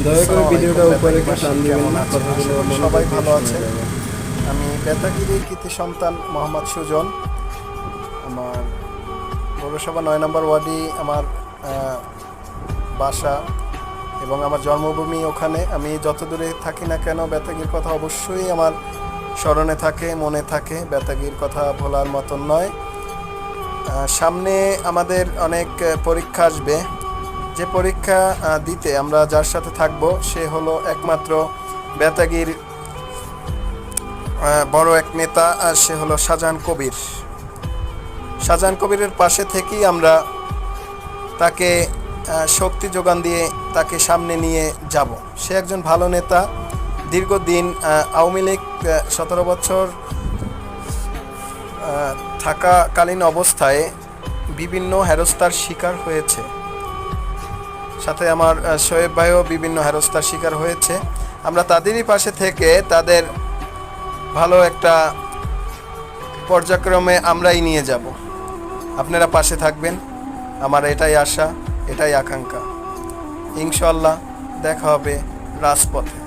দয়া করে ভিডিওটা উপরে রেখে টান দিবেন কেমন না, আছেন? কথাগুলো মনে সবাই রাখবেন, ভালো শোনা আছে। যাবে। আমি বেতাগিরির কৃতি সন্তান মোহাম্মদ সুজন। আমার পৌরসভা ৯ নম্বর ওয়ার্ডই আমার বাসা এবং আমার জন্মভূমি ওখানে। আমি যত দূরে থাকি না কেন বেতাগির কথা অবশ্যই আমার স্মরণে থাকে, মনে থাকে। বেতাগির কথা ভোলার মতন নয়। সামনে আমাদের অনেক পরীক্ষা আসবে। যে পরীক্ষা দিতে আমরা যার সাথে থাকব সে হলো একমাত্র বেতাগির বড় এক নেতা, আর সে হলো শাহজাহান কবির। শাহজাহান কবিরের পাশে থেকেই আমরা তাকে শক্তি যোগান দিয়ে তাকে সামনে নিয়ে যাব। সে একজন ভালো নেতা। দীর্ঘদিন আওয়ামী লীগ 17 বছর থাকাকালীন অবস্থায় বিভিন্ন হেরস্তার শিকার হয়েছে। সাথে আমার শোয়েব ভাইও বিভিন্ন হেরস্তার শিকার হয়েছে। আমরা তাদেরই পাশে থেকে তাদের ভালো একটা পর্যায়ক্রমে আমরাই নিয়ে যাব। আপনারা পাশে থাকবেন, আমার এটাই আশা, এটাই আকাঙ্ক্ষা। ইনশাল্লাহ দেখা হবে রাজপথে।